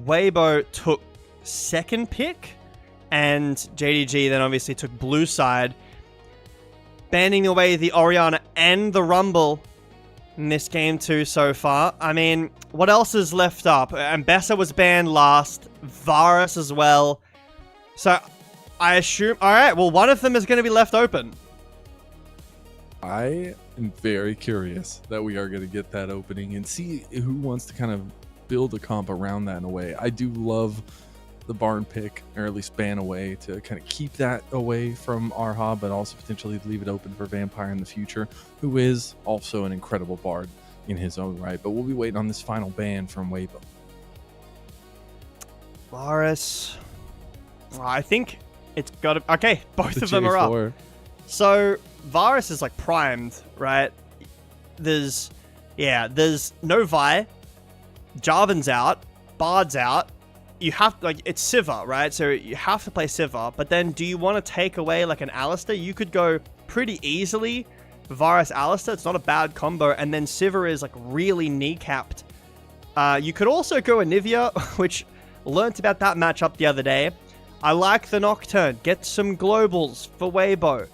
Weibo took second pick, and JDG then obviously took blue side, banning away the Orianna and the Rumble in this game too so far. I mean, what else is left up? Ambessa was banned last, Varus as well. So I assume, alright, well one of them is going to be left open. I am very curious that we are going to get that opening and see who wants to kind of build a comp around that in a way. I do love the barn pick, or at least ban away, to kind of keep that away from Erha, but also potentially leave it open for Vampire in the future, who is also an incredible bard in his own right. But we'll be waiting on this final ban from Waybo. Varus, I think it's got to... Okay, both of them J4 are up. So Varus is like primed, right? There's no Vi, Jarvan's out, Bard's out. You have to, like, it's Sivir, right? So you have to play Sivir, but then do you want to take away like an Alistar? You could go pretty easily Varus Alistar. It's not a bad combo, and then Sivir is like really kneecapped. You could also go Anivia, which learnt about that matchup the other day. I like the Nocturne. Get some globals for Waybo.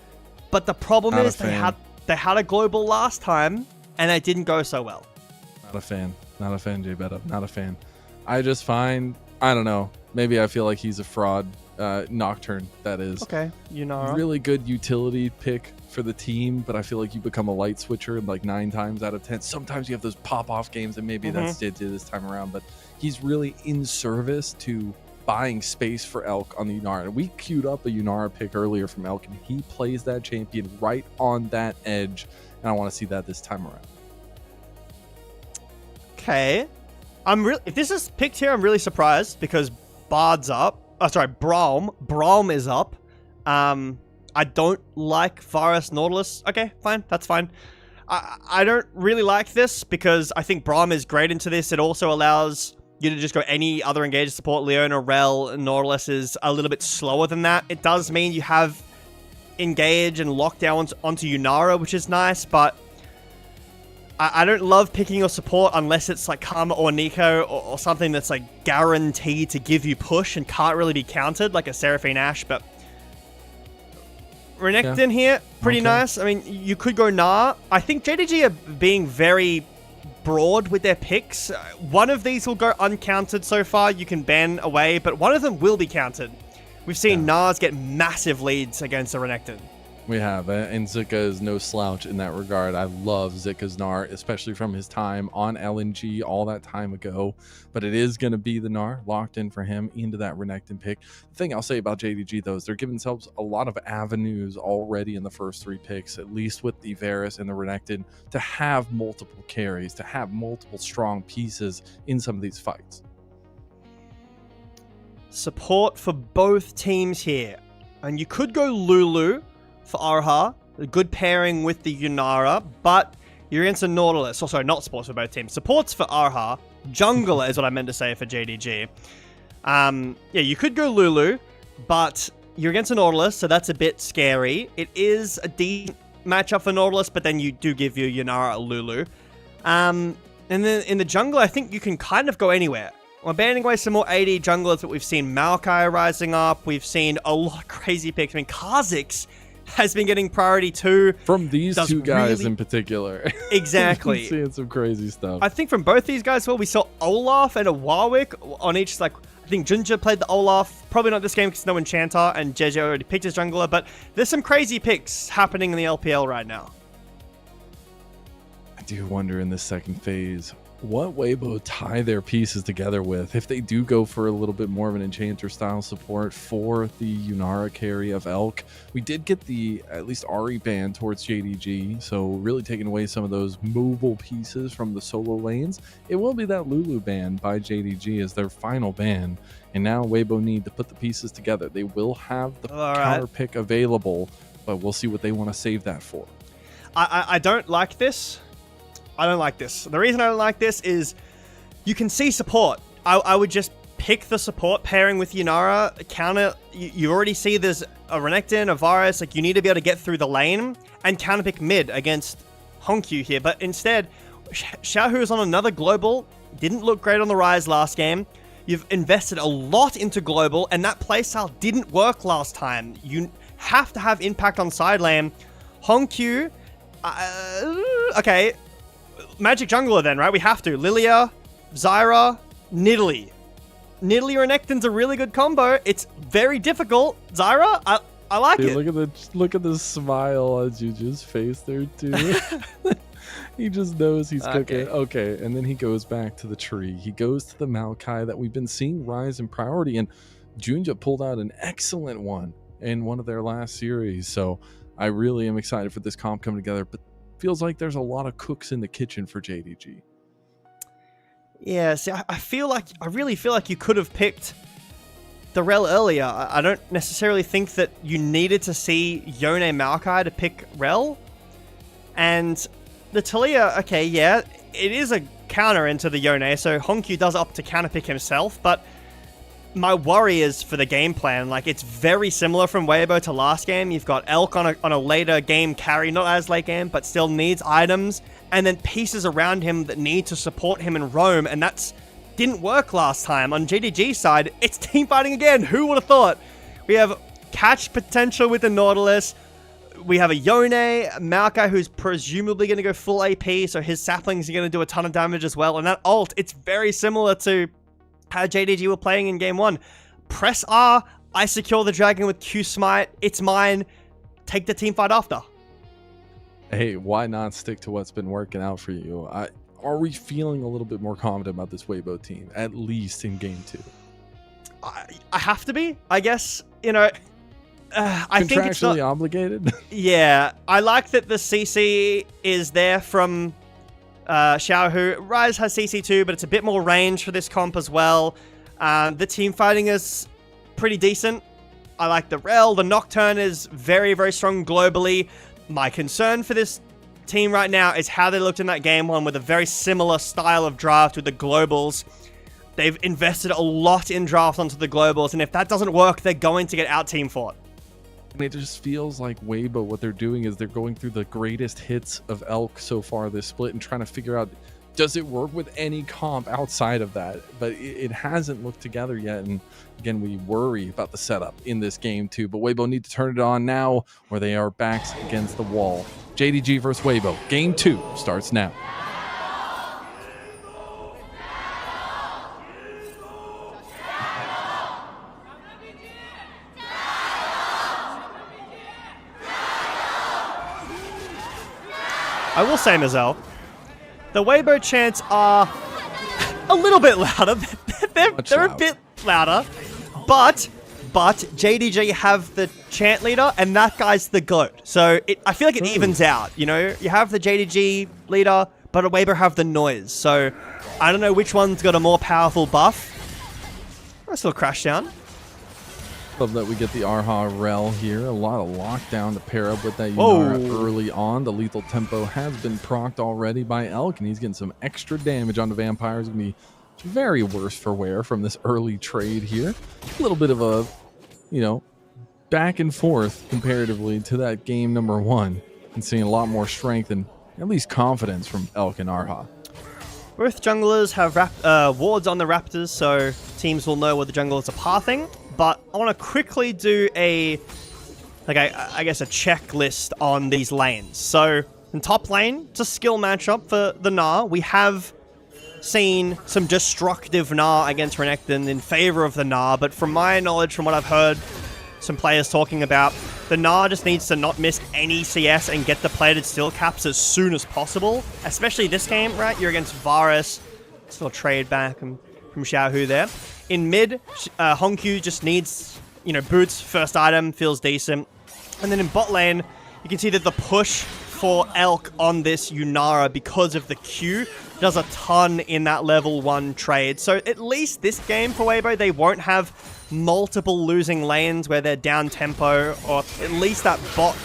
But the problem is they had a global last time, and it didn't go so well. Not a fan, Jbetto. Not a fan. I just find, I don't know, maybe I feel like he's a fraud. Nocturne, that is. Okay, really good utility pick for the team, but I feel like you become a light switcher like 9 times out of 10. Sometimes you have those pop-off games, and maybe that's did this time around, but he's really in service to buying space for Elk on the Yunara. We queued up a Yunara pick earlier from Elk, and he plays that champion right on that edge, and I want to see that this time around. Okay. If this is picked here, I'm really surprised because Bard's up. Oh, sorry, Braum is up. I don't like Varus Nautilus. Okay, fine. That's fine. I don't really like this because I think Braum is great into this. It also allows you to just go any other engaged support. Leona, Rel, Nautilus is a little bit slower than that. It does mean you have engage and lockdown onto Yunara, which is nice, but I don't love picking your support unless it's like Karma or Nico or something that's like guaranteed to give you push and can't really be countered, like a Seraphine Ashe, but Renekton here, pretty nice. I mean, you could go Gnar. I think JDG are being very broad with their picks. One of these will go uncounted so far. You can ban away, but one of them will be counted. We've seen Gnars get massive leads against the Renekton. We have, and Zika is no slouch in that regard. I love Zika's Gnar, especially from his time on LNG all that time ago. But it is going to be the Gnar locked in for him into that Renekton pick. The thing I'll say about JDG, though, is they're giving themselves a lot of avenues already in the first 3 picks, at least with the Varus and the Renekton, to have multiple carries, to have multiple strong pieces in some of these fights. Support for both teams here. And you could go Lulu for Erha, a good pairing with the Yunara, but you're against a Nautilus. Oh, sorry, not supports for both teams. Supports for Erha. Jungler is what I meant to say for JDG. Yeah, you could go Lulu, but you're against a Nautilus, so that's a bit scary. It is a decent matchup for Nautilus, but then you do give your Yunara a Lulu. And then in the jungle, I think you can kind of go anywhere. We're banning away some more AD junglers, but we've seen Maokai rising up. We've seen a lot of crazy picks. I mean, Kha'Zix has been getting priority too. From these 2 guys in particular. Exactly. Seeing some crazy stuff. I think from both these guys, well, we saw Olaf and a Warwick on each, like, I think JunJia played the Olaf. Probably not this game because no Enchanter, and Jiejie already picked his jungler, but there's some crazy picks happening in the LPL right now. I do wonder in this second phase what Weibo tie their pieces together with. If they do go for a little bit more of an Enchanter style support for the Yunara carry of Elk, we did get the at least Ahri ban towards JDG, so really taking away some of those mobile pieces from the solo lanes. It will be that Lulu ban by JDG as their final ban, and now Weibo need to put the pieces together. They will have the counter pick available, but we'll see what they want to save that for. I don't like this. I don't like this. The reason I don't like this is you can see support. I would just pick the support pairing with Yunara, counter. You already see there's a Renekton, a Varus. Like, you need to be able to get through the lane and counter pick mid against HongQ here. But instead, Xiaohu is on another global. Didn't look great on the Rise last game. You've invested a lot into global, and that playstyle didn't work last time. You have to have impact on side lane. HongQ, okay, Magic Jungler then, right? We have to. Lilia, Zyra, Nidalee. Nidalee Renekton's a really good combo. It's very difficult. Zyra, I like it. Look at the smile on JDG's face there too. He just knows he's cooking. Okay, and then he goes back to the tree. He goes to the Maokai that we've been seeing rise in priority, and JunJia pulled out an excellent one in one of their last series. So I really am excited for this comp coming together, but feels like there's a lot of cooks in the kitchen for JDG. Yeah, see, I really feel like you could have picked the Rel earlier. I don't necessarily think that you needed to see Yone Maokai to pick Rel. And the Talia, okay, yeah, it is a counter into the Yone, so HongQ does opt to counterpick himself, but my worry is for the game plan. Like, it's very similar from Waybo to last game. You've got Elk on a later game carry, not as late game, but still needs items, and then pieces around him that need to support him in roam, and that's didn't work last time. On JDG's side, it's team fighting again. Who would have thought? We have catch potential with the Nautilus. We have a Yone, Maokai, who's presumably going to go full AP, so his saplings are going to do a ton of damage as well. And that ult, it's very similar to how JDG were playing in game 1. Press R, I secure the dragon with Q Smite, it's mine, take the team fight after. Hey, why not stick to what's been working out for you? Are we feeling a little bit more confident about this Weibo team, at least in game 2? I have to be, I guess. You know, I think it's not obligated. Yeah, I like that the CC is there from Xiaohu. Rise has CC too, but it's a bit more range for this comp as well. The team fighting is pretty decent. I like the Rel. The Nocturne is very, very strong globally. My concern for this team right now is how they looked in that game 1 with a very similar style of draft with the globals. They've invested a lot in draft onto the globals, and if that doesn't work, they're going to get out-team fought. And it just feels like Weibo, what they're doing is they're going through the greatest hits of Elk so far this split and trying to figure out, does it work with any comp outside of that? But it hasn't looked together yet. And again, we worry about the setup in this game too. But Weibo need to turn it on now, where they are backs against the wall. JDG versus Weibo. Game 2 starts now. I will say, Mazel, the Weibo chants are a little bit louder. they're a bit louder, but JDG have the chant leader, and that guy's the GOAT. So I feel like it evens out. You know, you have the JDG leader, but Weibo have the noise. So I don't know which one's got a more powerful buff. Nice little crash down. Love that we get the Erha Rel here. A lot of lockdown to pair up with that Yunara early on. The lethal tempo has been procced already by Elk, and he's getting some extra damage on the vampires. Going to be very worse for wear from this early trade here. A little bit of a, you know, back and forth comparatively to that game number 1, and seeing a lot more strength and at least confidence from Elk and Erha. Both junglers have wards on the Raptors, so teams will know where the junglers are pathing. But I want to quickly do I guess a checklist on these lanes. So in top lane, it's a skill matchup for the Gnar. We have seen some destructive Gnar against Renekton in favor of the Gnar, but from my knowledge, from what I've heard some players talking about, the Gnar just needs to not miss any CS and get the plated steel caps as soon as possible. Especially this game, right? You're against Varus. Still trade back from Xiaohu there. In mid, HongQ just needs, you know, boots, first item, feels decent. And then in bot lane, you can see that the push for Elk on this Yunara because of the Q does a ton in that level 1 trade. So at least this game for Weibo, they won't have multiple losing lanes where they're down tempo, or at least that bot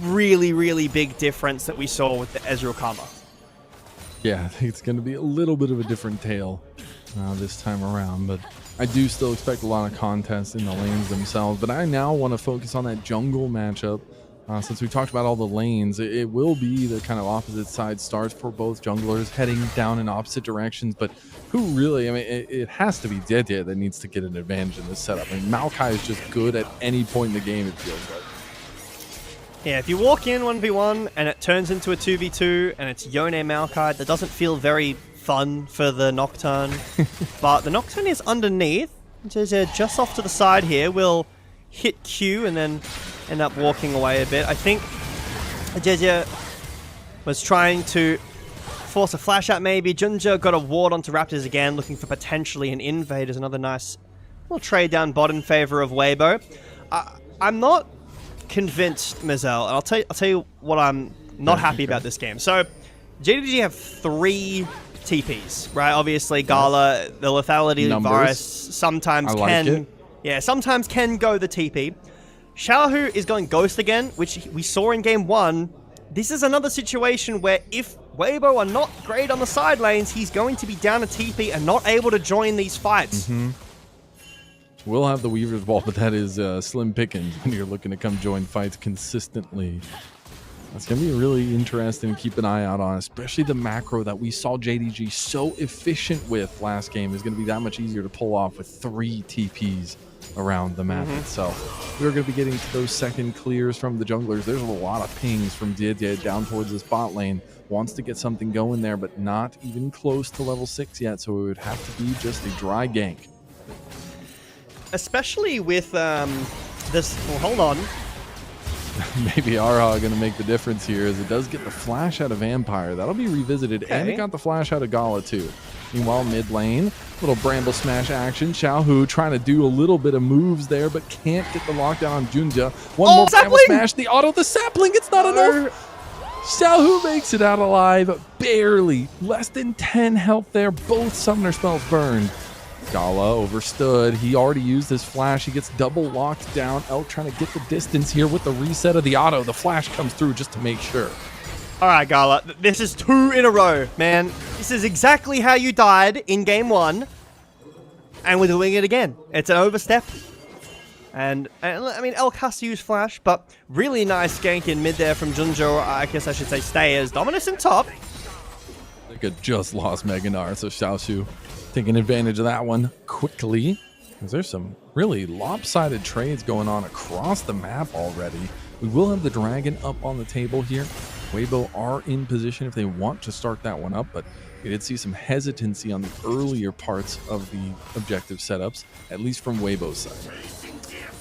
really, really big difference that we saw with the Ezreal Karma. Yeah, I think it's going to be a little bit of a different tale this time around, but I do still expect a lot of contests in the lanes themselves. But I now want to focus on that jungle matchup Since we talked about all the lanes, it will be the kind of opposite side starts for both junglers heading down in opposite directions. But who really, I mean, it has to be Jiejie that needs to get an advantage in this setup. I mean, Maokai is just good at any point in the game, it feels like. Yeah, if you walk in 1v1 and it turns into a 2v2 and it's Yone Maokai, that doesn't feel very fun for the Nocturne. But the Nocturne is underneath. Just off to the side here. We'll hit Q and then end up walking away a bit. I think Jiejie was trying to force a flash out maybe. JunJia got a ward onto Raptors again, looking for potentially an invade as another nice little trade down bot in favor of Waybo. I'm not convinced, Mazel, and I'll tell you what I'm not happy about this game. So JDG have 3 TPs, right? Obviously, Gala, the lethality virus sometimes sometimes can go the TP. Xiaohu is going Ghost again, which we saw in game 1. This is another situation where if Waybo are not great on the side lanes, he's going to be down a TP and not able to join these fights. We'll have the Weaver's Ball, but that is slim pickings when you're looking to come join fights consistently. That's going to be really interesting to keep an eye out on, especially the macro that we saw JDG so efficient with last game is going to be that much easier to pull off with 3 TPs around the map itself. We're going to be getting to those second clears from the junglers. There's a lot of pings from Jiejie down towards this bot lane. Wants to get something going there, but not even close to level 6 yet, so it would have to be just a dry gank. Especially with this... Well, hold on. Maybe Erha going to make the difference here as it does get the flash out of Vampire. That'll be revisited, and it got the flash out of Gala too. Meanwhile, mid lane, little Bramble Smash action. Xiaohu trying to do a little bit of moves there, but can't get the lockdown on JunJia. One more Bramble Smash, the auto, the sapling, it's not enough. Xiaohu makes it out alive, barely. Less than 10 health there, both Summoner spells burned. Gala overstood. He already used his flash. He gets double locked down. Elk trying to get the distance here with the reset of the auto. The flash comes through just to make sure. All right, Gala. This is 2 in a row, man. This is exactly how you died in game 1. And we're doing it again. It's an overstep. And I mean, Elk has to use flash, but really nice gank in mid there from JunJia. I guess I should say stay as Dominus in top. They could just lost Meganar, so Xiaoxu taking advantage of that one quickly. There's some really lopsided trades going on across the map already. We will have the dragon up on the table here. Waybo are in position if they want to start that one up, but we did see some hesitancy on the earlier parts of the objective setups, at least from Waybo's side.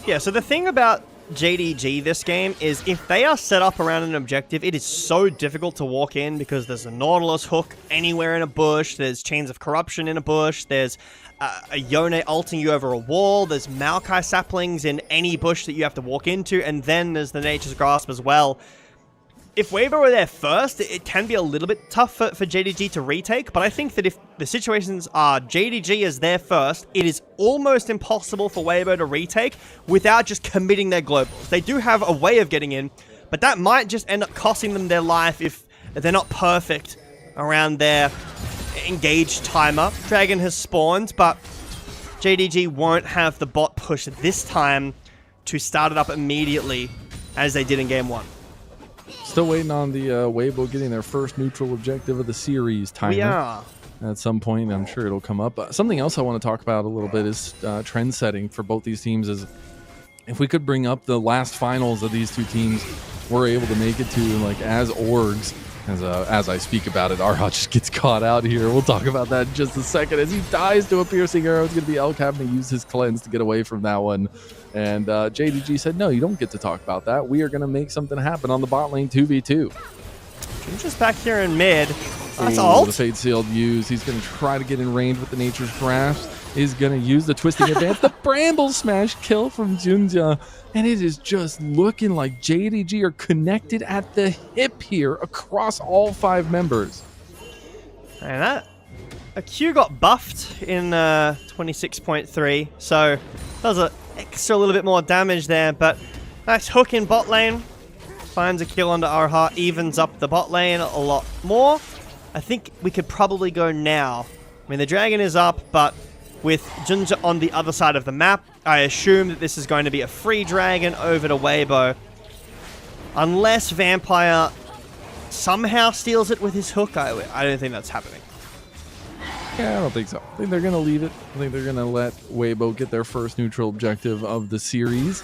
Yeah, so the thing about JDG this game is if they are set up around an objective, it is so difficult to walk in because there's a Nautilus hook anywhere in a bush, there's Chains of Corruption in a bush, there's a Yone ulting you over a wall, there's Maokai saplings in any bush that you have to walk into, and then there's the Nature's Grasp as well. If Waybo are there first, it can be a little bit tough for JDG to retake, but I think that if the situations are JDG is there first, it is almost impossible for Waybo to retake without just committing their globals. They do have a way of getting in, but that might just end up costing them their life if they're not perfect around their engaged timer. Dragon has spawned, but JDG won't have the bot push this time to start it up immediately as they did in game 1. Still waiting on the Waybo getting their first neutral objective of the series timer. We are. At some point, I'm sure it'll come up. Something else I want to talk about a little bit is trend setting for both these teams. Is if we could bring up the last finals of these 2 teams were able to make it to like as orgs. As I speak about it, Erha just gets caught out here. We'll talk about that in just a second. As he dies to a piercing arrow, it's going to be Elk having to use his cleanse to get away from that one. And JDG said, no, you don't get to talk about that. We are going to make something happen on the bot lane 2v2. Just back here in mid. That's ult. ult. The Fate Sealed use. He's going to try to get in range with the Nature's Grasp. He's going to use the Twisting Advance. The Bramble Smash kill from JunJia. And it is just looking like JDG are connected at the hip here across all 5 members. And that a Q got buffed in 26.3, so does an extra little bit more damage there. But nice hook in bot lane, finds a kill onto Erha, evens up the bot lane a lot more. I think we could probably go now. I mean, the dragon is up, but with JunJia on the other side of the map, I assume that this is going to be a free dragon over to Waybo. Unless Vampire somehow steals it with his hook, I don't think that's happening. Yeah, I don't think so. I think they're going to leave it. I think they're going to let Weibo get their first neutral objective of the series.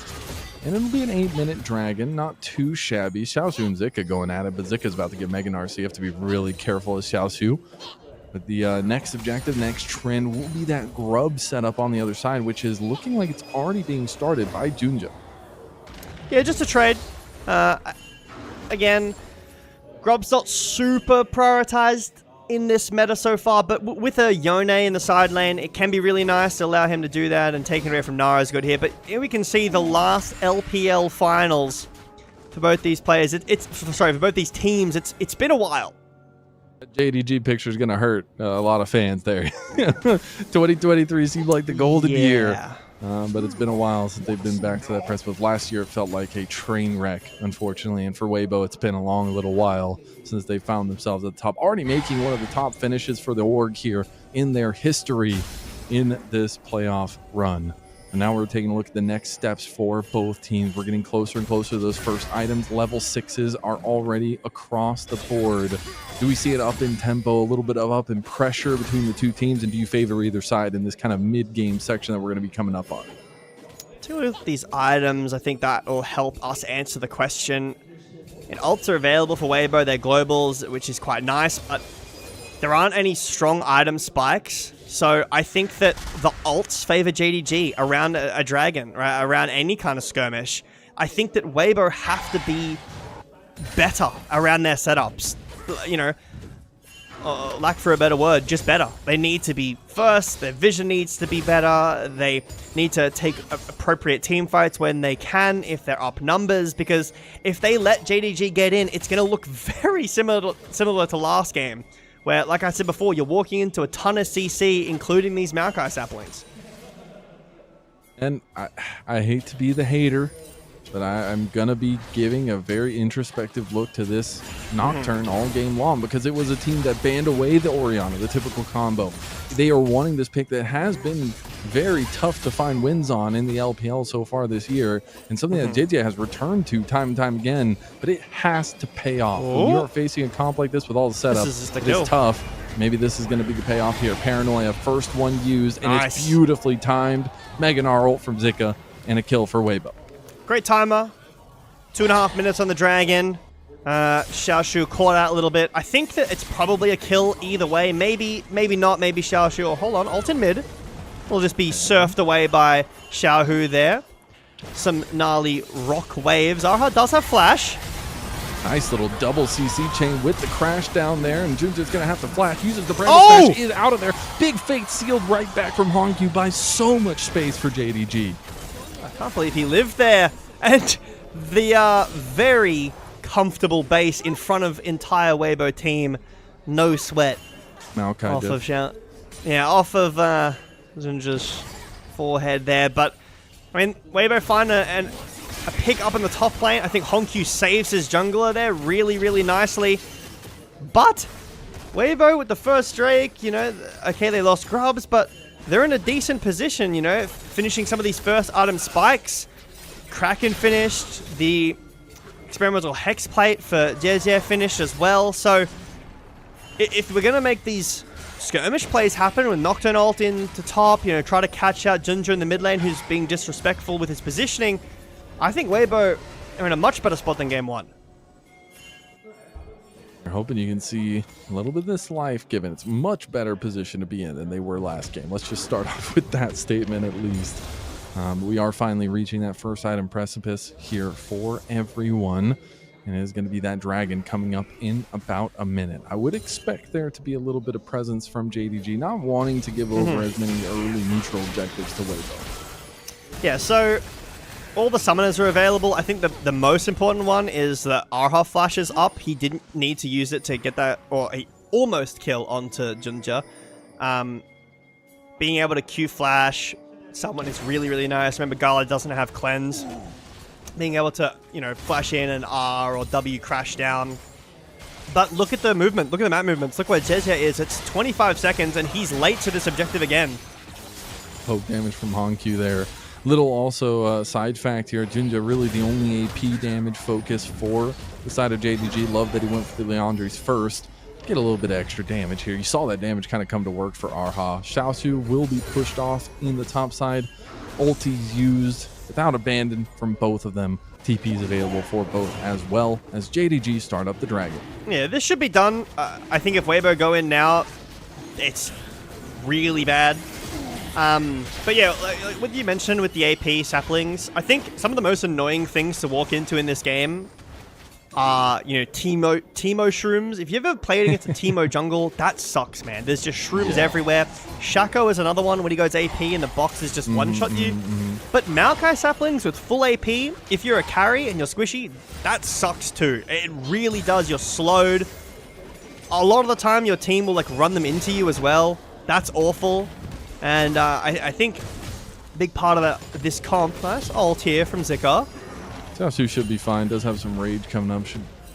And it'll be an 8-minute dragon, not too shabby. Xiaoxu and Zika going at it, but Zika's about to get Mega Gnar, so you have to be really careful as Xiaoxu. But the next objective, next trend, will be that grub setup on the other side, which is looking like it's already being started by JunJia. Yeah, just a trade. Again, grub's not super prioritized in this meta so far, but with a Yone in the side lane, it can be really nice to allow him to do that, and taking away from Nara is good here. But here we can see the last LPL finals for both these players. For both these teams. It's been a while. That JDG picture is going to hurt a lot of fans there. 2023 seemed like the golden year. But it's been a while since they've been back to that precipice. Last year it felt like a train wreck, unfortunately, and for Weibo it's been a long little while since they found themselves at the top, already making one of the top finishes for the org here in their history in this playoff run. And now we're taking a look at the next steps for both teams. We're getting closer and closer to those first items. Level 6s are already across the board. Do we see it up in tempo, a little bit of up in pressure between the two teams, and do you favor either side in this kind of mid-game section that we're going to be coming up on? Two of these items, I think that will help us answer the question. And ults are available for Weibo, they're globals, which is quite nice, but there aren't any strong item spikes. So I think that the ults favor JDG around a dragon, right? Around any kind of skirmish. I think that Weibo have to be better around their setups. You know, lack for a better word, just better. They need to be first, their vision needs to be better, they need to take appropriate team fights when they can, if they're up numbers, because if they let JDG get in, it's going to look very similar to last game, where, like I said before, you're walking into a ton of CC, including these Maokai saplings. And I hate to be the hater, but I'm going to be giving a very introspective look to this Nocturne all game long, because it was a team that banned away the Orianna, the typical combo. They are wanting this pick that has been very tough to find wins on in the LPL so far this year, and something that Jiejie has returned to time and time again, but it has to pay off. When you are facing a comp like this with all the setup, it's tough. Maybe this is going to be the payoff here. Paranoia, first one used, and it's beautifully timed. Mega Gnar ult from Zika, and a kill for Weibo. Great timer. 2.5 minutes on the dragon. Xiaoxu caught out a little bit. I think that it's probably a kill either way. Maybe not. Maybe Xiaoxu. Oh, hold on. Ult in mid. Will just be surfed away by Xiaohu there. Some gnarly rock waves. Erha does have flash. Nice little double CC chain with the crash down there, and JunJia's going to have to flash. Uses the brand flash, is out of there. Big fake sealed right back from HongQ, buys so much space for JDG. I can't believe he lived there. And the very comfortable base in front of entire Weibo team. No sweat. Maokai off of JunJia's forehead there. But, I mean, Weibo find a pick up in the top lane. I think HongQ saves his jungler there really, really nicely. But Weibo with the first Drake, you know, okay, they lost grubs, but they're in a decent position, you know, finishing some of these first item spikes. Kraken finished. The experimental hex plate for Jiejie finished as well. So if we're going to make these skirmish plays happen with Nocturne ult into top, you know, try to catch out JunJia in the mid lane who's being disrespectful with his positioning, I think Weibo are in a much better spot than game one. We're hoping you can see a little bit of this life, given it's much better position to be in than they were last game. Let's just start off with that statement at least. We are finally reaching that first item precipice here for everyone, and it is going to be that dragon coming up in about a minute. I would expect there to be a little bit of presence from JDG, not wanting to give over as many early neutral objectives to Weibo. Yeah, so all the summoners are available. I think the most important one is that Erha flashes up. He didn't need to use it to get that, or a almost kill onto JunJia. Being able to Q flash someone is really, really nice. Remember, Gala doesn't have cleanse. Being able to, you know, flash in an R or W crash down. But look at the movement. Look at the map movements. Look where Jiejie is. It's 25 seconds, and he's late to this objective again. Poke damage from HongQ there. Little also side fact here, JunJia really the only AP damage focus for the side of JDG. Love that he went for the Leandres first. Get a little bit of extra damage here. You saw that damage kind of come to work for Erha. Xiaoxu will be pushed off in the top side. Ultis used without abandon from both of them. TPs available for both as well as JDG start up the Dragon. Yeah, this should be done. I think if Waybo go in now, it's really bad. But yeah, like what you mentioned with the AP saplings, I think some of the most annoying things to walk into in this game are, you know, Teemo shrooms. If you ever played against a Teemo jungle, that sucks, man. There's just shrooms everywhere. Shaco is another one when he goes AP and the boxes just one-shot you. But Maokai saplings with full AP, if you're a carry and you're squishy, that sucks too. It really does. You're slowed. A lot of the time, your team will like run them into you as well. That's awful. And I think a big part of this comp, nice ult here from Zika. Xiaoxu should be fine. Does have some rage coming up.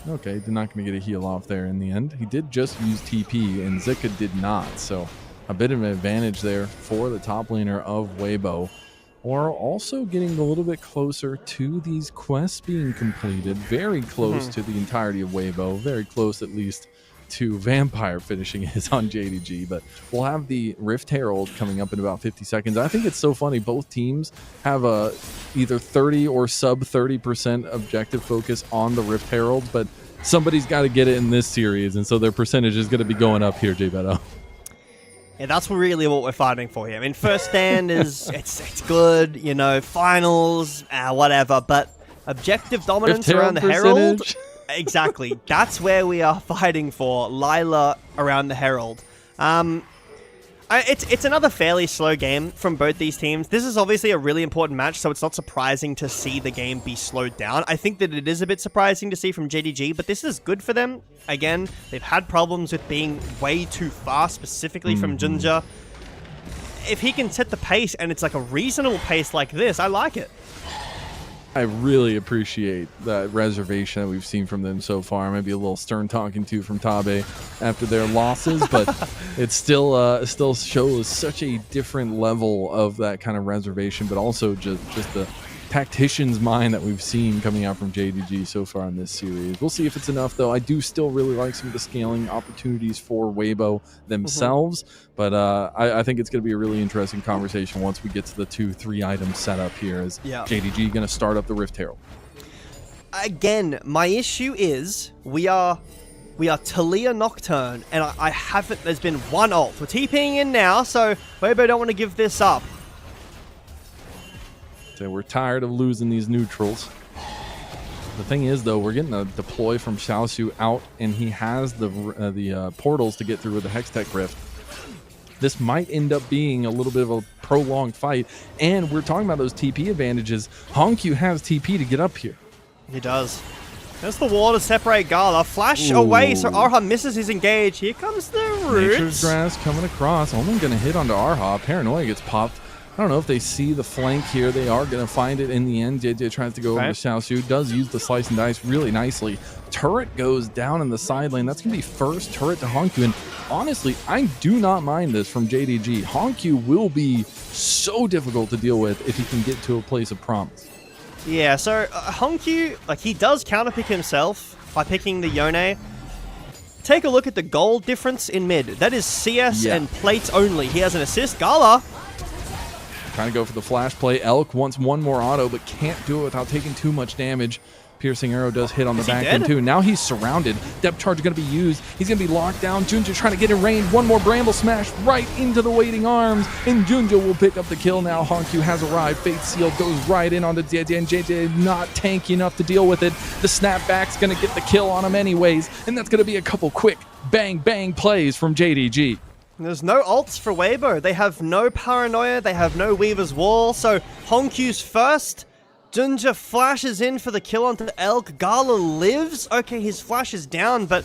Okay, they're not going to get a heal off there in the end. He did just use TP, and Zika did not. So a bit of an advantage there for the top laner of Waybo. Or also getting a little bit closer to these quests being completed. Very close to the entirety of Waybo. Very close, at least, to Vampire finishing his on JDG, but we'll have the Rift Herald coming up in about 50 seconds. I think it's so funny. Both teams have a either 30 or sub 30% objective focus on the Rift Herald, but somebody's got to get it in this series, and so their percentage is going to be going up here, Jbetto. Yeah, that's really what we're fighting for here. I mean, first stand is it's good, you know, finals, whatever, but objective dominance around the Herald. Exactly. That's where we are fighting for. Lila around the Herald. It's another fairly slow game from both these teams. This is obviously a really important match, so it's not surprising to see the game be slowed down. I think that it is a bit surprising to see from JDG, but this is good for them. Again, they've had problems with being way too fast, specifically from JunJia. If he can set the pace, and it's like a reasonable pace like this, I like it. I really appreciate that reservation that we've seen from them so far. Maybe a little stern talking to from Tabe after their losses, but it still shows such a different level of that kind of reservation, but also just the tactician's mind that we've seen coming out from JDG so far in this series. We'll see if it's enough, though. I do still really like some of the scaling opportunities for Waybo themselves, but I think it's going to be a really interesting conversation once we get to the 2-3 item setup here. Is JDG going to start up the Rift Herald? Again, my issue is we are Talia Nocturne, and I haven't. There's been one ult. We're TPing in now, so Waybo don't want to give this up. We're tired of losing these neutrals. The thing is, though, we're getting a deploy from Xiaoxu out, and he has the portals to get through with the Hextech Rift. This might end up being a little bit of a prolonged fight, and we're talking about those TP advantages. HongQ has TP to get up here. He does. There's the wall to separate Gala. Flash away, so Erha misses his engage. Here comes the roots. Nature's Grass coming across. Only going to hit onto Erha. Paranoia gets popped. I don't know if they see the flank here. They are going to find it in the end. Jiejie tries to go over to Xiaoxu. Does use the slice and dice really nicely. Turret goes down in the side lane. That's going to be first turret to HongQ. And honestly, I do not mind this from JDG. HongQ will be so difficult to deal with if he can get to a place of promise. Yeah, so HongQ, like, he does counterpick himself by picking the Yone. Take a look at the gold difference in mid. That is CS and plates only. He has an assist. Gala trying to go for the flash play. Elk wants one more auto, but can't do it without taking too much damage. Piercing arrow does hit on the back end too. Now he's surrounded. Depth charge going to be used. He's going to be locked down. JunJia trying to get in range. One more bramble smash right into the waiting arms. And JunJia will pick up the kill now. HongQ has arrived. Fate Seal goes right in onto Jiejie, and Jiejie not tanky enough to deal with it. The snapback's going to get the kill on him anyways. And that's going to be a couple quick bang bang plays from JDG. There's no ults for Waybo. They have no Paranoia. They have no Weaver's Wall. So HongQ's first. JunJia flashes in for the kill onto Elk. Gala lives. Okay, his flash is down, but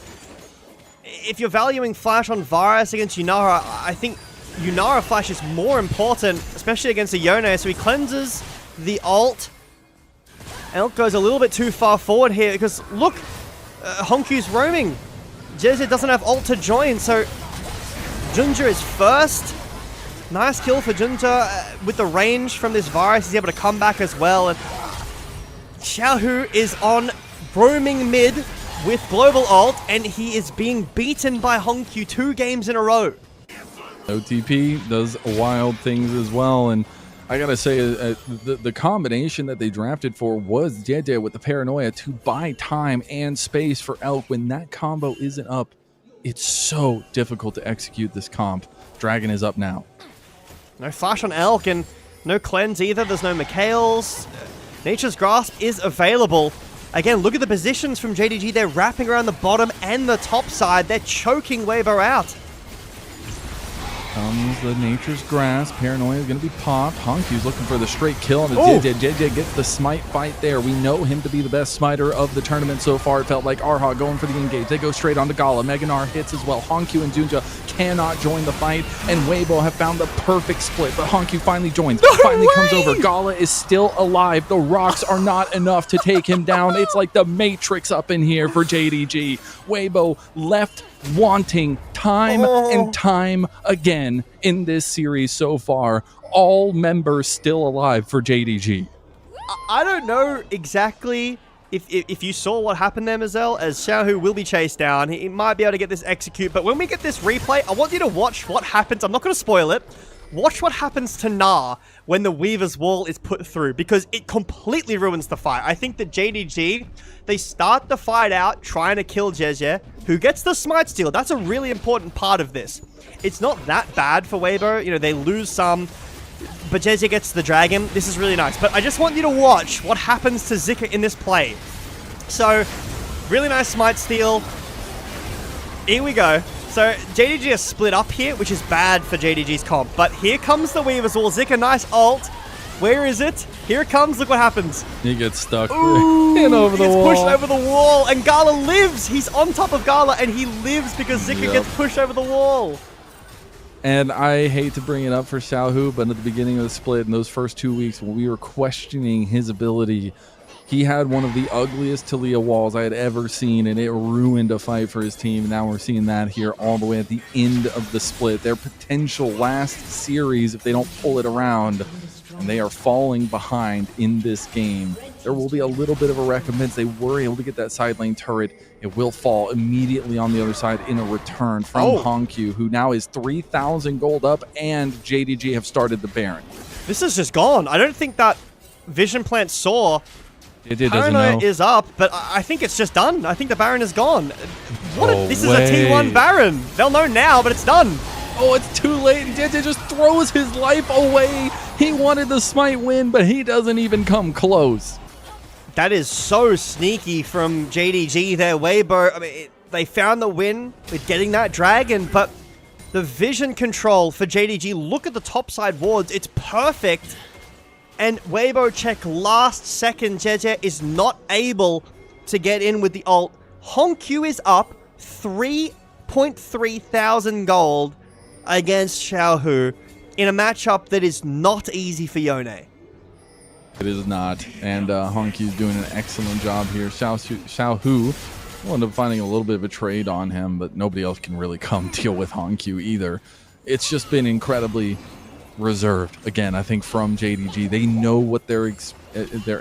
if you're valuing flash on Varus against Yunara, I think Yunara flash is more important, especially against a Yone. So he cleanses the ult. Elk goes a little bit too far forward here because, look, HongQ's roaming. Jiejie doesn't have ult to join, so JunJia is first. Nice kill for JunJia. With the range from this virus, he's able to come back as well. And Xiaohu is on roaming mid with global ult, and he is being beaten by HongQ 2 games in a row. OTP does wild things as well, and I gotta say, the combination that they drafted for was Jiejie with the paranoia to buy time and space for Elk. When that combo isn't up, it's so difficult to execute this comp. Dragon is up now. No flash on Elk, and no cleanse either. There's no Mikhails. Nature's Grasp is available. Again, look at the positions from JDG. They're wrapping around the bottom and the top side. They're choking Waybo out. Comes the Nature's Grasp. Paranoia is going to be popped. HongQ's looking for the straight kill on Jiejie. Jiejie gets the smite fight there. We know him to be the best smiter of the tournament so far. It felt like Erha going for the engage. They go straight on to Gala. Meganar hits as well. HongQ and JunJia cannot join the fight, and Waybo have found the perfect split, but HongQ finally joins. Finally comes over. Gala is still alive. The rocks are not enough to take him down. It's like the Matrix up in here for JDG. Waybo left wanting time and time again in this series so far. All members still alive for JDG. I don't know exactly if you saw what happened there, Mazel, as Xiaohu will be chased down. He might be able to get this execute, but when we get this replay, I want you to watch what happens. I'm not going to spoil it. Watch what happens to Na when the Weaver's Wall is put through, because it completely ruins the fight. I think that JDG, they start the fight out trying to kill Jiejie, who gets the smite steal. That's a really important part of this. It's not that bad for Waybo. You know, they lose some, but Jiejie gets the dragon. This is really nice. But I just want you to watch what happens to Zika in this play. So, really nice smite steal. Here we go. So, JDG is split up here, which is bad for JDG's comp. But here comes the Weaver's Wall. Zika, nice ult. Where is it? Here it comes. Look what happens. He gets stuck Ooh, in over the wall. He gets pushed over the wall, and Gala lives. He's on top of Gala, and he lives because Zika gets pushed over the wall. And I hate to bring it up for Xiaohu, but at the beginning of the split, in those first 2 weeks, when we were questioning his ability, he had one of the ugliest Talia walls I had ever seen, and it ruined a fight for his team. And now we're seeing that here all the way at the end of the split. Their potential last series, if they don't pull it around, and they are falling behind in this game. There will be a little bit of a recompense. They were able to get that side lane turret. It will fall immediately on the other side in a return from HongQ, who now is 3,000 gold up, and JDG have started the Baron. This is just gone. I don't think that Vision Plant saw Paranoia is up, but I think it's just done. I think the Baron is gone. This is a T1 Baron. They'll know now, but it's done. Oh, it's too late. Jiejie just throws his life away. He wanted the smite win, but he doesn't even come close. That is so sneaky from JDG there, Waybo. I mean, they found the win with getting that dragon, but the vision control for JDG, look at the topside wards. It's perfect. And Waybo check last second. Jiejie is not able to get in with the ult. HongQ is up 3.3 thousand gold against Xiaohu in a matchup that is not easy for Yone. It is not, and HongQ is doing an excellent job here. Xiaohu will end up finding a little bit of a trade on him, but nobody else can really come deal with HongQ either. It's just been incredibly reserved. Again, I think from JDG, they know what their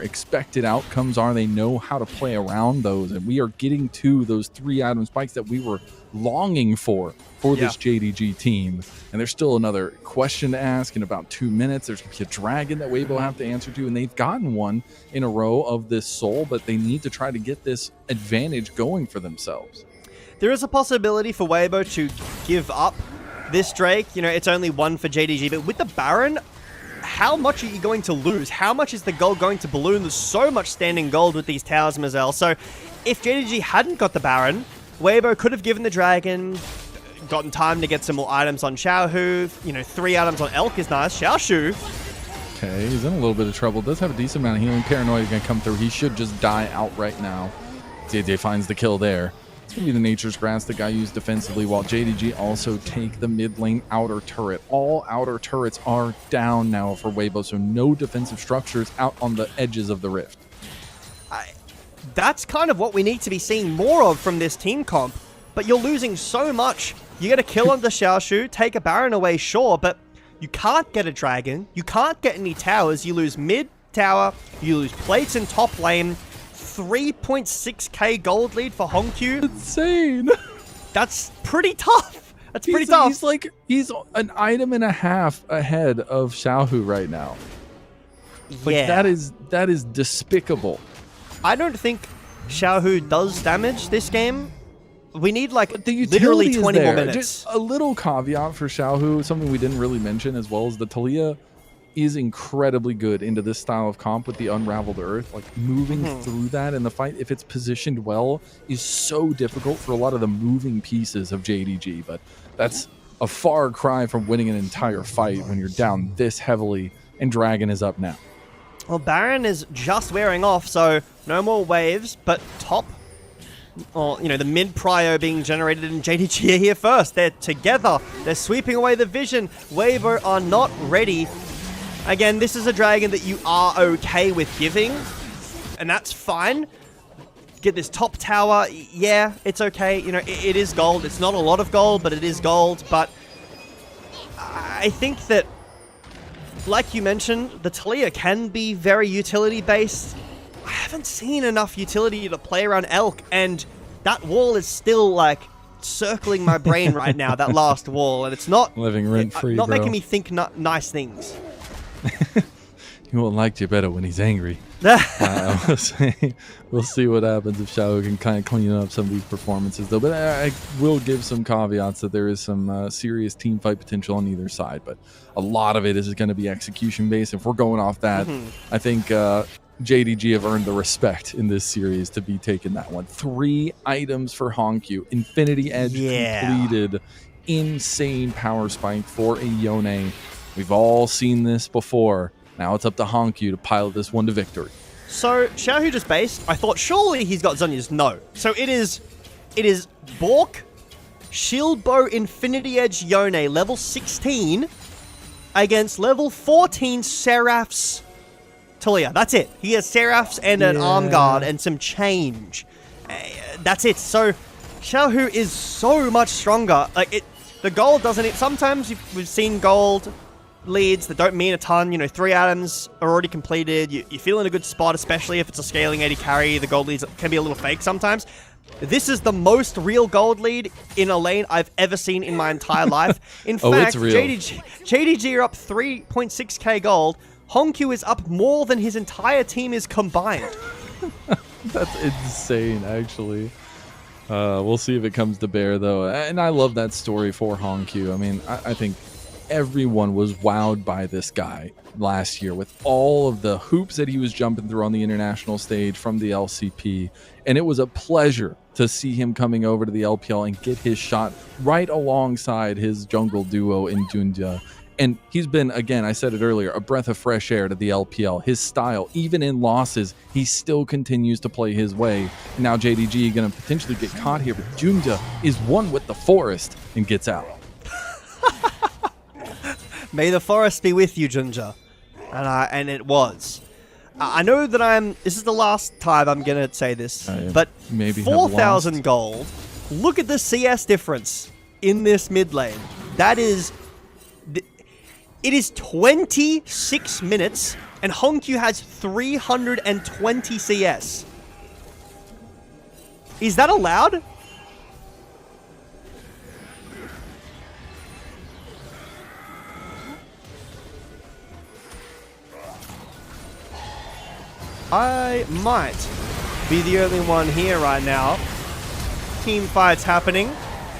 expected outcomes are. They know how to play around those, and we are getting to those 3-item spikes that we were longing for this JDG team. And there's still another question to ask in about 2 minutes. There's a dragon that Waybo have to answer to, and they've gotten one in a row of this soul, but they need to try to get this advantage going for themselves. There is a possibility for Waybo to give up this Drake. You know, it's only one for JDG, but with the Baron, how much are you going to lose? How much is the gold going to balloon? There's so much standing gold with these towers, Mazel. So if JDG hadn't got the Baron, Waybo could have given the dragon, gotten time to get some more items on Xiaohu. You know, 3 items on Elk is nice. Xiaoxu. Okay, he's in a little bit of trouble. Does have a decent amount of healing. Paranoia is going to come through. He should just die outright now. JJ finds the kill there. It's going to be the Nature's Grass that got used defensively, while JDG also take the mid lane outer turret. All outer turrets are down now for Waybo, so no defensive structures out on the edges of the rift. That's kind of what we need to be seeing more of from this team comp, but you're losing so much. You get a kill on the Xiaoxu, take a Baron away, sure, but You can't get a dragon. You can't get any towers. You lose mid tower. You lose plates in top lane. 3.6k gold lead for HongQ. Insane. That's pretty tough. That's pretty tough. He's an item and a half ahead of Xiaohu right now. Like, yeah. that is despicable. I don't think Xiaohu does damage this game. We need like the literally 20 more minutes. Just a little caveat for Xiaohu, something we didn't really mention as well, as the Talia is incredibly good into this style of comp with the Unraveled Earth. Like, moving through that in the fight, if it's positioned well, is so difficult for a lot of the moving pieces of JDG. But that's a far cry from winning an entire fight when you're down this heavily, and Dragon is up now. Well, Baron is just wearing off, so no more waves, but top, or, you know, the mid prio being generated in JDG here first. They're together. They're sweeping away the vision. Waybo are not ready. Again, this is a dragon that you are okay with giving, and that's fine. Get this top tower. Yeah, it's okay. You know, it is gold. It's not a lot of gold, but it is gold. But I think that, like you mentioned, the Talia can be very utility-based. I haven't seen enough utility to play around Elk, and that wall is still, like, circling my brain right now, that last wall, and it's not... Living rent-free, not bro. making me think nice things. You won't like Jbetto when he's angry. We'll see what happens if Xiaohu can kind of clean up some of these performances, though. But I will give some caveats that there is some serious team fight potential on either side. But a lot of it is going to be execution based. If we're going off that, I think JDG have earned the respect in this series to be taking that one. 3 items for HongQ. Infinity Edge completed. Insane power spike for a Yone. We've all seen this before. Now it's up to HongQ to pilot this one to victory. So, Xiaohu just based. I thought surely he's got Zhonya's. No. So it is Bork, Shieldbow, Infinity Edge, Yone, level 16, against level 14 Seraph's Talia. That's it. He has Seraphs and an arm guard and some change. That's it. So, Xiaohu is so much stronger. Like, the gold doesn't... Sometimes we've seen gold leads that don't mean a ton. You know, 3 items are already completed. You feel in a good spot, especially if it's a scaling 80 carry. The gold leads can be a little fake sometimes. This is the most real gold lead in a lane I've ever seen in my entire life. In fact, JDG are up 3.6k gold. HongQ is up more than his entire team is combined. That's insane, actually. We'll see if it comes to bear, though. And I love that story for HongQ. I mean, I think everyone was wowed by this guy last year with all of the hoops that he was jumping through on the international stage from the LCP. And it was a pleasure to see him coming over to the LPL and get his shot right alongside his jungle duo in JunJia. And he's been, again, I said it earlier, a breath of fresh air to the LPL. His style, even in losses, he still continues to play his way. And now JDG going to potentially get caught here, but JunJia is one with the forest and gets out. May the forest be with you, JunJia. And it was. I know that this is the last time I'm going to say this, but maybe 4,000 gold. Look at the CS difference in this mid lane. That is... It is 26 minutes, and HongQ has 320 CS. Is that allowed? I might be the only one here right now. Team fights happening.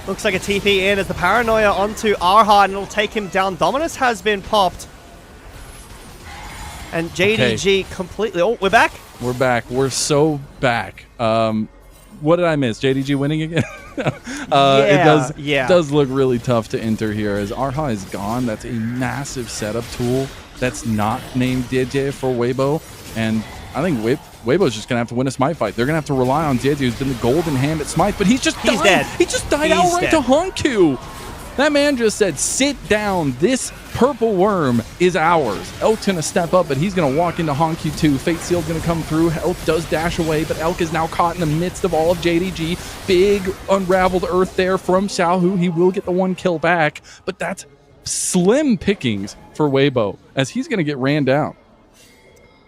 Looks like a TP in as the Paranoia onto Erha, and it'll take him down. Dominus has been popped. And JDG completely... Oh, we're back? We're back. We're so back. What did I miss? JDG winning again? It does look really tough to enter here as Erha is gone. That's a massive setup tool that's not named Jiejie for Waybo. And I think Waybo's just going to have to win a Smite fight. They're going to have to rely on Jiejie, who's been the golden hand at Smite, but he's dead. He just died outright to HongQ. That man just said, sit down. This purple worm is ours. Elk's going to step up, but he's going to walk into HongQ too. Fate Seal's going to come through. Elk does dash away, but Elk is now caught in the midst of all of JDG. Big Unraveled Earth there from Xiaohu. He will get the 1 kill back, but that's slim pickings for Waybo, as he's going to get ran down.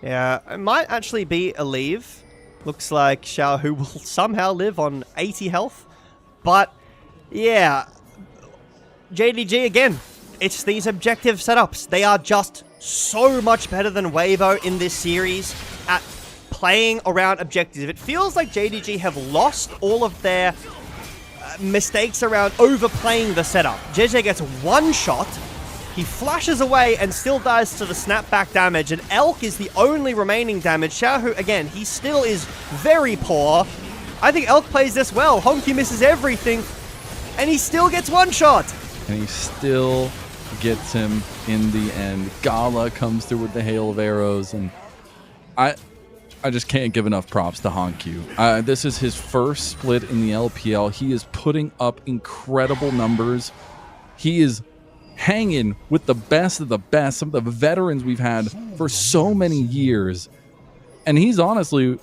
Yeah, it might actually be a leave. Looks like Xiaohu will somehow live on 80 health. But, yeah, JDG again. It's these objective setups. They are just so much better than Weibo in this series at playing around objectives. It feels like JDG have lost all of their mistakes around overplaying the setup. Jiejie gets one shot, he flashes away and still dies to the snapback damage, and Elk is the only remaining damage. Xiaohu, again, he still is very poor. I think Elk plays this well. HongQ misses everything, and he still gets one shot. And he still gets him in the end. Gala comes through with the hail of arrows, and I just can't give enough props to HongQ. This is his first split in the LPL. He is putting up incredible numbers. He is hanging with the best of the best, some of the veterans we've had for so many years. And he's honestly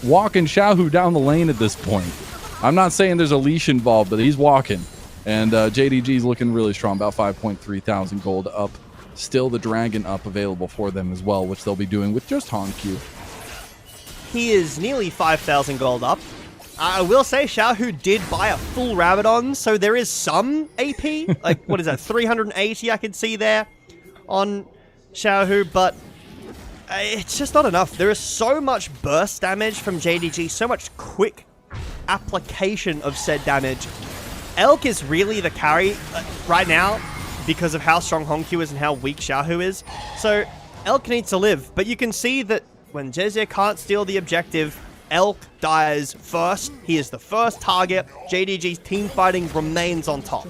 walking Xiaohu down the lane at this point. I'm not saying there's a leash involved, but he's walking. And JDG's looking really strong, about 5.3 thousand gold up. Still the Dragon up available for them as well, which they'll be doing with just HongQ. He is nearly 5,000 gold up. I will say Xiaohu did buy a full Rabadon, so there is some AP. Like, what is that, 380 I can see there on Xiaohu, but it's just not enough. There is so much burst damage from JDG, so much quick application of said damage. Elk is really the carry right now because of how strong HongQ is and how weak Xiaohu is. So Elk needs to live, but you can see that when Jiejie can't steal the objective, Elk dies first. He is the first target. JDG's team fighting remains on top.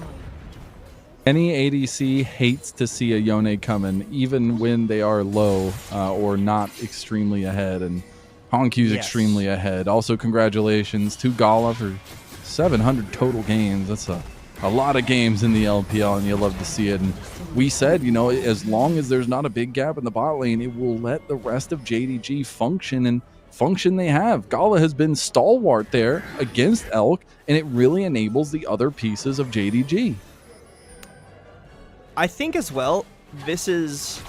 Any ADC hates to see a Yone coming, even when they are low or not extremely ahead, and HongQ's extremely ahead. Also, congratulations to Gala for 700 total games. That's a lot of games in the LPL, and you love to see it. And we said, you know, as long as there's not a big gap in the bot lane, it will let the rest of JDG function, and function they have. Gala has been stalwart there against Elk, and it really enables the other pieces of JDG. I think as well, this is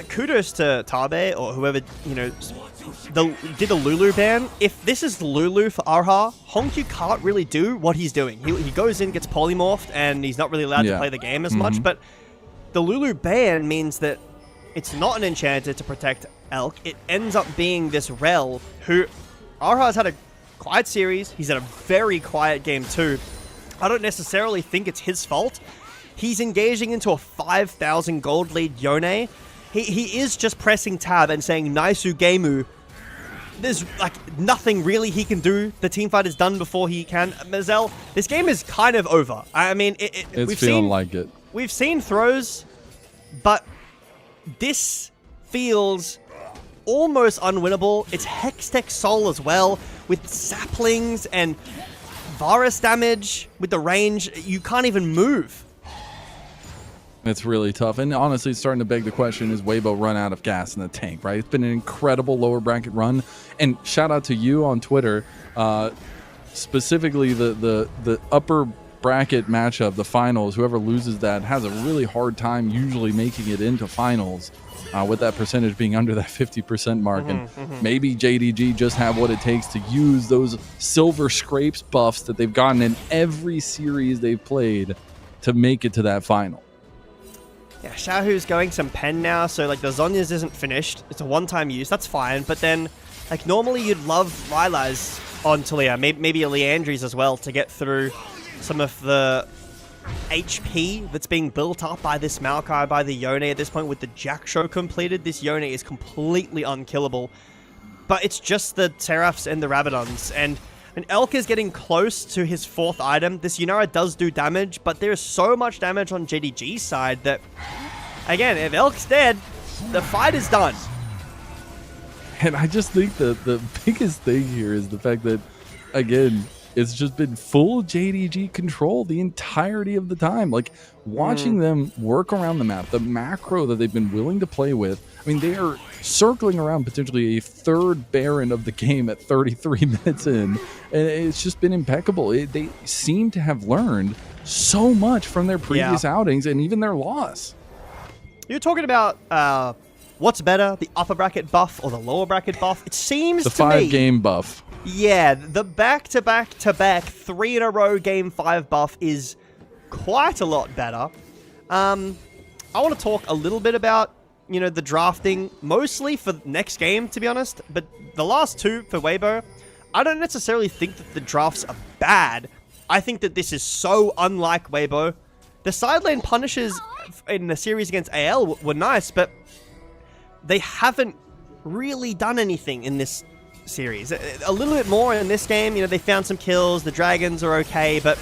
kudos to Tabe or whoever, you know, did the Lulu ban. If this is Lulu for Erha, HongQ can't really do what he's doing. He goes in, gets polymorphed, and he's not really allowed to play the game as much. But the Lulu ban means that it's not an enchanter to protect Elk. It ends up being this Rel, who Erha has had a quiet series. He's had a very quiet game too. I don't necessarily think it's his fault. He's engaging into a 5,000 gold lead Yone. He is just pressing tab and saying Naisu Gameu. There's like nothing really he can do. The teamfight is done before he can. Mazel, this game is kind of over. I mean, it's feeling like it. We've seen throws, but this feels almost unwinnable. It's Hextech Soul as well, with saplings and virus damage with the range. You can't even move. It's really tough. And honestly, it's starting to beg the question, is Waybo run out of gas in the tank, right? It's been an incredible lower bracket run. And shout out to you on Twitter, specifically the upper bracket matchup, the finals. Whoever loses that has a really hard time usually making it into finals, with that percentage being under that 50% mark. And maybe JDG just have what it takes to use those silver scrapes buffs that they've gotten in every series they've played to make it to that final. Yeah, Xiaohu's going some pen now, so like the Zhonya's isn't finished. It's a one-time use, that's fine. But then, like normally you'd love Rylai's on Talia, maybe a Leandry's as well, to get through some of the HP that's being built up by this Maokai, by the Yone at this point. With the Jack Show completed, this Yone is completely unkillable. But it's just the Seraphs and the Rabadons, and Elk is getting close to his 4th item. This Yunara does do damage, but there's so much damage on JDG's side that, again, if Elk's dead, the fight is done. And I just think the biggest thing here is the fact that, again, it's just been full JDG control the entirety of the time. Like, watching them work around the map, the macro that they've been willing to play with. I mean, they are circling around potentially a third Baron of the game at 33 minutes in, and it's just been impeccable. They seem to have learned so much from their previous outings and even their loss. You're talking about what's better, the upper bracket buff or the lower bracket buff? It seems the to me... 5-game buff. Yeah, the back-to-back-to-back 3-in-a-row Game 5 buff is quite a lot better. I want to talk a little bit about, you know, the drafting, mostly for next game, to be honest. But the last two for Weibo, I don't necessarily think that the drafts are bad. I think that this is so unlike Weibo. The side lane punishes in the series against AL were nice, but they haven't really done anything in this series. A little bit more in this game. You know, they found some kills. The dragons are okay, but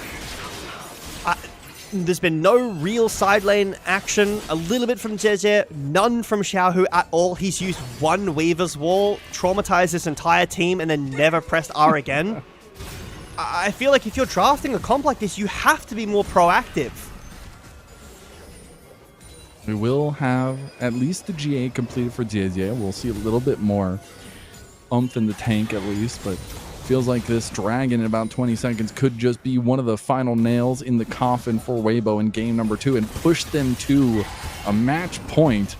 there's been no real side lane action. A little bit from Jiejie, none from Xiaohu at all. He's used one Weaver's Wall, traumatized this entire team, and then never pressed R again. I feel like if you're drafting a comp like this, you have to be more proactive. We will have at least the GA completed for Jiejie. We'll see a little bit more oomph in the tank at least, but feels like this dragon in about 20 seconds could just be one of the final nails in the coffin for Weibo in game number 2 and push them to a match point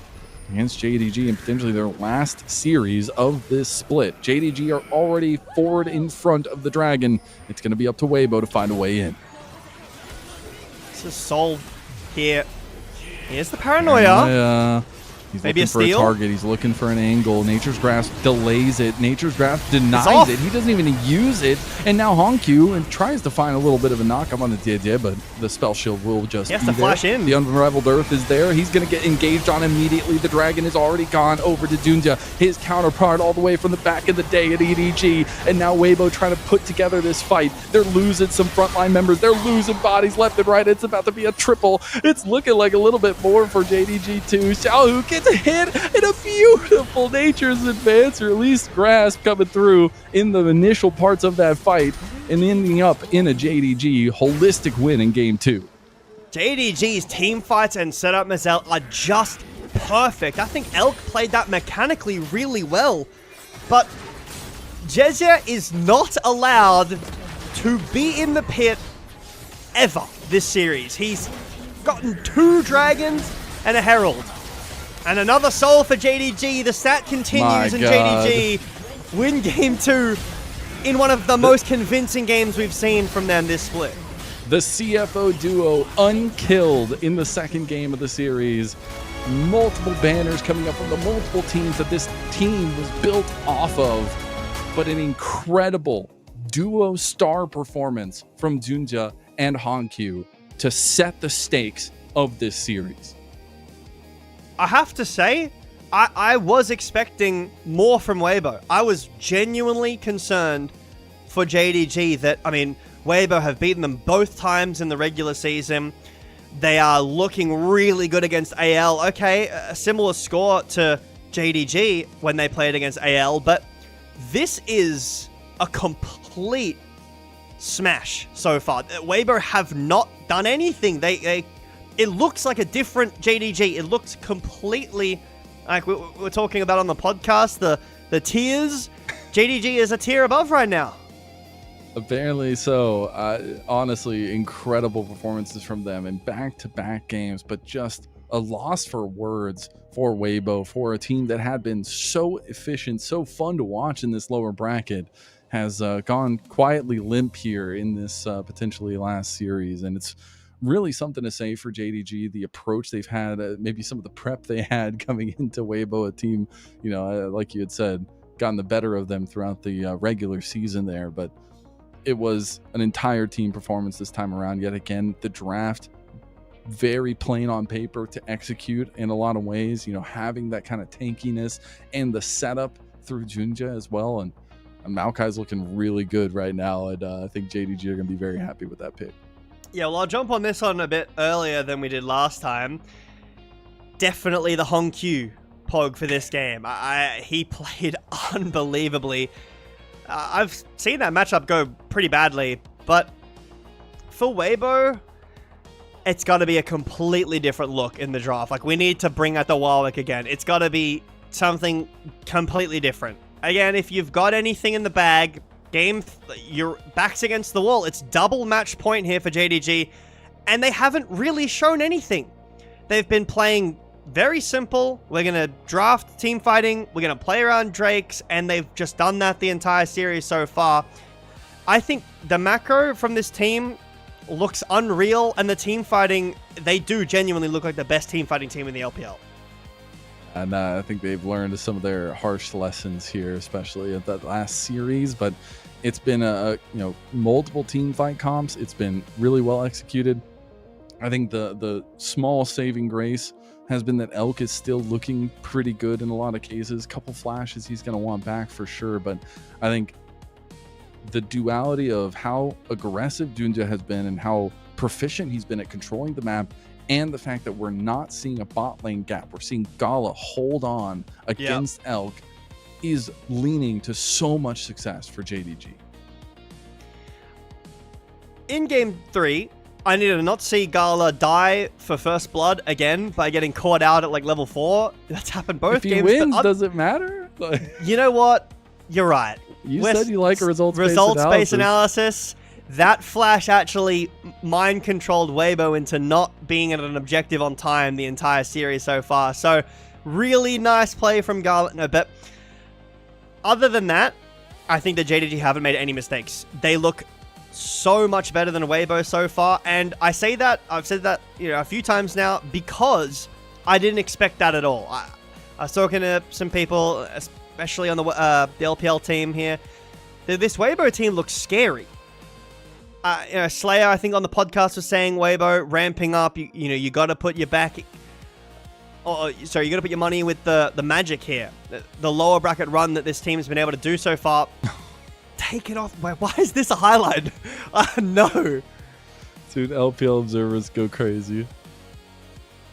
against JDG and potentially their last series of this split. JDG are already forward in front of the dragon. It's going to be up to Weibo to find a way in. This is Sol here. Here's the paranoia. He's maybe looking a for steal? a target. He's looking for an angle. Nature's Grasp delays it. Nature's Grasp denies it. He doesn't even use it. And now HongQ and tries to find a little bit of a knock-up on the Jiejie, but the spell shield will just be there. Flash in. The Unrivaled Earth is there. He's going to get engaged on immediately. The dragon is already gone over to JunJia, his counterpart all the way from the back of the day at EDG. And now Weibo trying to put together this fight. They're losing some frontline members. They're losing bodies left and right. It's about to be a triple. It's looking like a little bit more for JDG too. Xiaohu gets a hit. And a beautiful Nature's Advance release grasp coming through in the initial parts of that fight and ending up in a JDG holistic win in game 2. JDG's team fights and setup Mazel are just perfect. I think Elk played that mechanically really well, but Jiejie is not allowed to be in the pit ever this series. He's gotten 2 dragons and a herald. And another soul for JDG. The stat continues, and JDG win game 2 in one of the most convincing games we've seen from them this split. The CFO duo unkilled in the second game of the series. Multiple banners coming up from the multiple teams that this team was built off of. But an incredible duo star performance from JunJia and HongQ to set the stakes of this series. I have to say, I was expecting more from Weibo. I was genuinely concerned for JDG that, I mean, Weibo have beaten them both times in the regular season. They are looking really good against AL. Okay, a similar score to JDG when they played against AL, but this is a complete smash so far. Weibo have not done anything. It looks like a different JDG. It looks completely like we're talking about on the podcast, the tiers. JDG is a tier above right now. Apparently so. Honestly, incredible performances from them in back-to-back games, but just a loss for words for Weibo, for a team that had been so efficient, so fun to watch in this lower bracket, has gone quietly limp here in this potentially last series. And it's really something to say for JDG, the approach they've had, maybe some of the prep they had coming into Weibo, a team, you know, like you had said, gotten the better of them throughout the regular season there. But it was an entire team performance this time around. Yet again, the draft, very plain on paper to execute in a lot of ways, you know, having that kind of tankiness and the setup through JunJia as well. And Maokai's looking really good right now. And I think JDG are going to be very happy with that pick. Yeah, well, I'll jump on this one a bit earlier than we did last time. Definitely the HongQ Pog for this game. He played unbelievably. I've seen that matchup go pretty badly, but for Weibo, it's got to be a completely different look in the draft. Like, we need to bring out the Warwick again. It's got to be something completely different. Again, if you've got anything in the bag, your back's against the wall. It's double match point here for JDG, and they haven't really shown anything. They've been playing very simple. We're going to draft team fighting. We're going to play around Drakes, and they've just done that the entire series so far. I think the macro from this team looks unreal, and the team fighting, they do genuinely look like the best team fighting team in the LPL. And I think they've learned some of their harsh lessons here, especially at that last series. But it's been multiple team fight comps. It's been really well executed. I think the small saving grace has been that Elk is still looking pretty good in a lot of cases. Couple flashes he's going to want back for sure, but I think the duality of how aggressive JunJia has been and how proficient he's been at controlling the map, and the fact that we're not seeing a bot lane gap, we're seeing Gala hold on against Elk, is leaning to so much success for JDG. In Game 3, I need to not see Gala die for first blood again by getting caught out at like level 4. That's happened both games. If he wins, does it matter? You know what? You're right. You said you like a results-based analysis. That flash actually mind-controlled Waybo into not being at an objective on time the entire series so far. So, really nice play from Gala. No, but other than that, I think the JDG haven't made any mistakes. They look so much better than Waybo so far, and I say that, I've said that a few times now, because I didn't expect that at all. I was talking to some people, especially on the LPL team here. This Waybo team looks scary. Slayer, I think on the podcast, was saying Waybo ramping up. You got to put your back. You got to put your money with the magic here. The lower bracket run that this team has been able to do so far. Take it off. Why is this a highlight? No. Dude, LPL observers go crazy.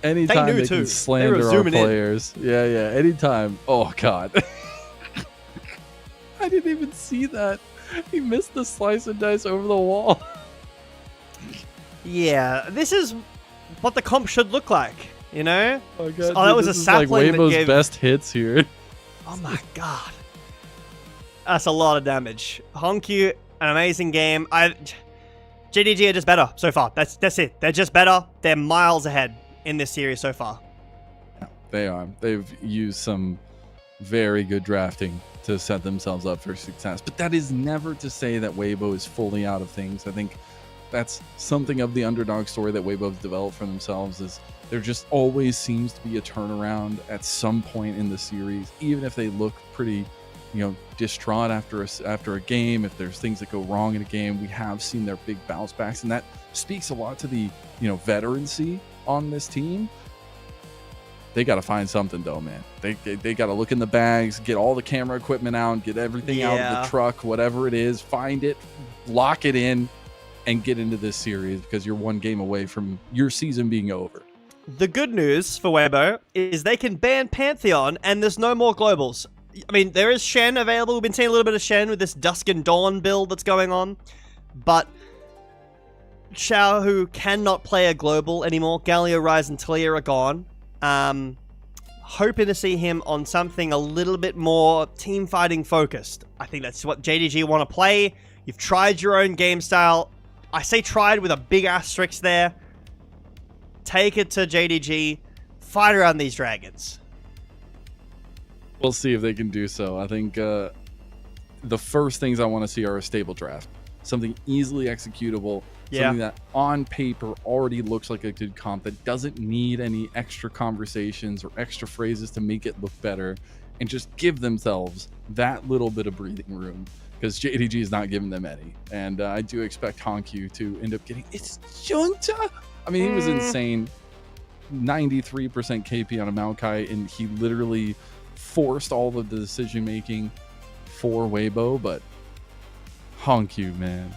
Anytime they can slander our players. Yeah. Anytime. Oh, God. I didn't even see that. He missed the slice and dice over the wall. Yeah, this is what the comp should look like, Oh, God, that was a sapling like Weibo's best hits here. Oh, my God. That's a lot of damage. HongQ, an amazing game. JDG are just better so far. That's it. They're just better. They're miles ahead in this series so far. They are. They've used some very good drafting to set themselves up for success. But that is never to say that Waybo is fully out of things. I think that's something of the underdog story that Waybo have developed for themselves, is there just always seems to be a turnaround at some point in the series, even if they look pretty distraught after a game. If there's things that go wrong in a game, we have seen their big bounce backs, and that speaks a lot to the veterancy on this team. They got to find something though, man. They got to look in the bags, get all the camera equipment out, get everything out of the truck, whatever it is, find it, lock it in, and get into this series, because you're one game away from your season being over. The good news for Weibo is they can ban Pantheon, and there's no more globals. I mean, there is Shen available. We've been seeing a little bit of Shen with this Dusk and Dawn build that's going on. But Xiaohu cannot play a global anymore. Galio, Rise, and Talia are gone. Hoping to see him on something a little bit more team fighting focused. I think that's what JDG want to play. You've tried your own game style. I say tried with a big asterisk there. Take it to JDG. Fight around these dragons. We'll see if they can do so. I think the first things I want to see are a stable draft. Something easily executable. Something that on paper already looks like a good comp, that doesn't need any extra conversations or extra phrases to make it look better, and just give themselves that little bit of breathing room, because JDG is not giving them any. And I do expect HongQ to end up getting... It's JunJia! I mean, he was insane. 93% KP on a Maokai, and he literally forced all of the decision making for Waybo. But HongQ, man,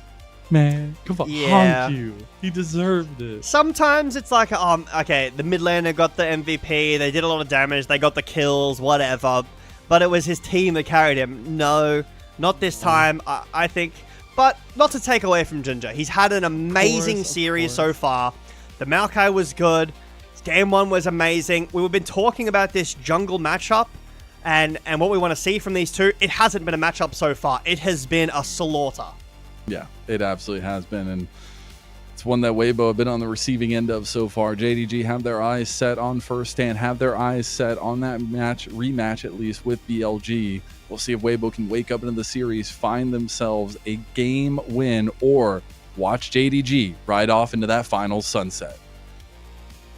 come on, HongQ, he deserved it. Sometimes it's like, okay, the mid laner got the MVP, they did a lot of damage, they got the kills, whatever, but it was his team that carried him. No, Not this time, I think. But not to take away from JunJia. He's had an amazing series so far. The Maokai was good. Game 1 was amazing. We've been talking about this jungle matchup and what we want to see from these two. It hasn't been a matchup so far. It has been a slaughter. Yeah, it absolutely has been. And it's one that Waybo have been on the receiving end of so far. JDG have their eyes set on first stand, have their eyes set on that rematch at least with BLG. We'll see if Waybo can wake up into the series, find themselves a game win, or watch JDG ride off into that final sunset.